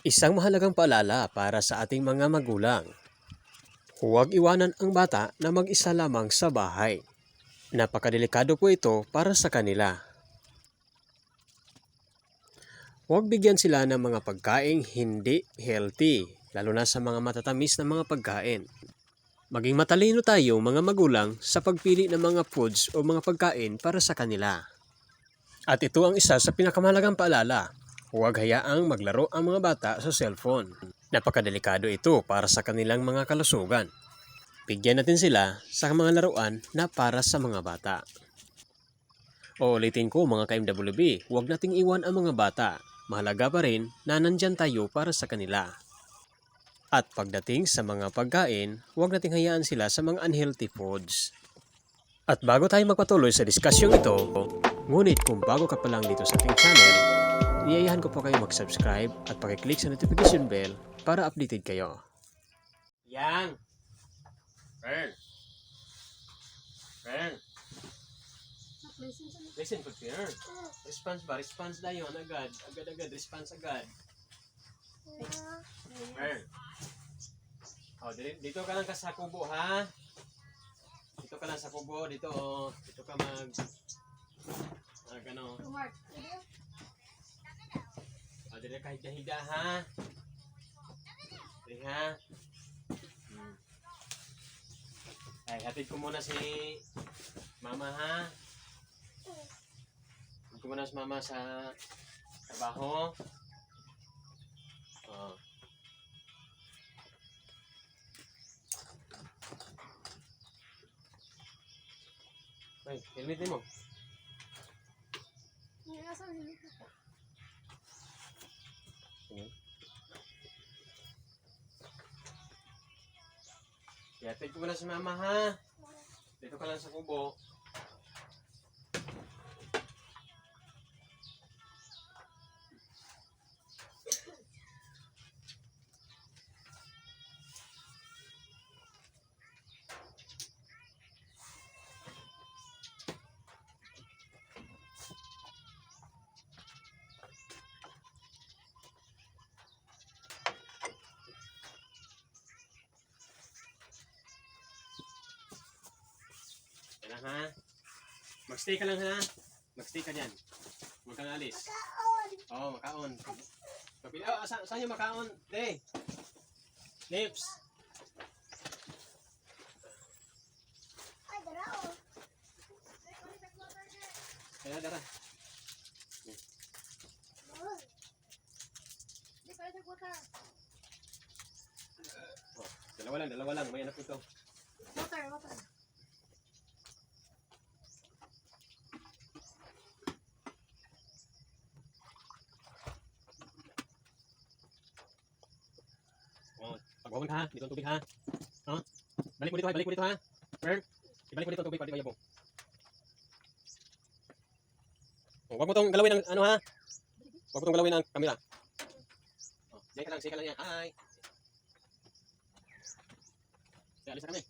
Isang mahalagang paalala para sa ating mga magulang. Huwag iwanan ang bata na mag-isa lamang sa bahay. Napakadelikado po ito para sa kanila. Huwag bigyan sila ng mga pagkaing hindi healthy, lalo na sa mga matatamis na mga pagkain. Maging matalino tayo mga magulang sa pagpili ng mga foods o mga pagkain para sa kanila. At ito ang isa sa pinakamahalagang paalala. Huwag hayaang maglaro ang mga bata sa cellphone. Napakadelikado ito para sa kanilang mga kalusugan. Bigyan natin sila sa mga laruan na para sa mga bata. Uulitin ko mga ka-MWB, huwag nating iwan ang mga bata. Mahalaga pa rin na nandyan tayo para sa kanila. At pagdating sa mga pagkain, huwag nating hayaan sila sa mga unhealthy foods. At bago tayo magpatuloy sa diskusyong ito, ngunit kung bago ka pa lang dito sa ating channel, iayahan ko po kayo mag-subscribe at pakiclick sa notification bell para updated kayo. Yang! Fern! Fern! Listen po, Fern. Response ba? Response na yun agad. Agad-agad. Response agad. Fern! Oh, dito ka lang sa kubo, ha? Dito ka lang sa kubo. Dito, oh. Dito ka ano. Oh, dito ka higa-higa, ha? Dito, ha? Ay, hatid ko muna si Mama, ha? Hatid ko muna si Mama sa trabaho. Oh. Ay, helmetin mo. Tingin. Hatid ko muna si Mama, ha? Dito ka lang sa kubo. Yan lang, ha? Magstay ka lang, ha? Magstay ka dyan. Huwag kang alis. Oo, makaon. Oh, saan yung makaon? De! Lips! Kaya, dara. Oh, dalawa lang. May anak ito. Water. Oh, pagwawan ka, ha? Dito ang tubig, ha? Oh, balik mo dito, ha? Fern, ibalik mo dito ang tubig, pati ba yabong? Oh, huwag mo tong galawin ang ano, ha? Huwag mo tong galawin ang kamera. Oh, say ka lang yan. Hi! Kaya alis na kami.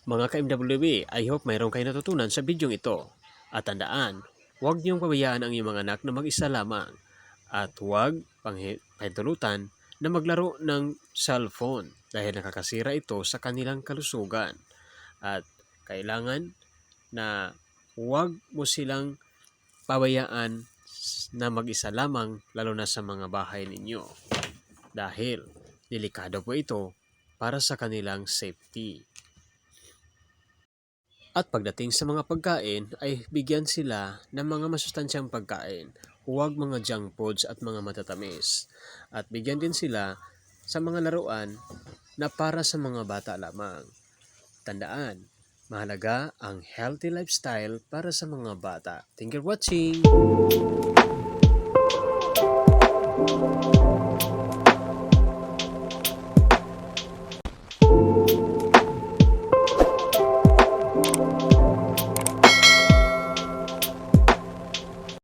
Mga ka-MWB, I hope mayroon kayo natutunan sa bidyong ito. At tandaan, huwag niyong pabayaan ang iyong mga anak na mag-isa lamang. At huwag pahintulutan na maglaro ng cellphone dahil nakakasira ito sa kanilang kalusugan. At kailangan na huwag mo silang pabayaan na mag-isa lamang lalo na sa mga bahay ninyo. Dahil delikado po ito para sa kanilang safety. At pagdating sa mga pagkain ay bigyan sila ng mga masustansyang pagkain. Huwag mga junk foods at mga matatamis. At bigyan din sila sa mga laruan na para sa mga bata lamang. Tandaan, mahalaga ang healthy lifestyle para sa mga bata. Thank you for watching!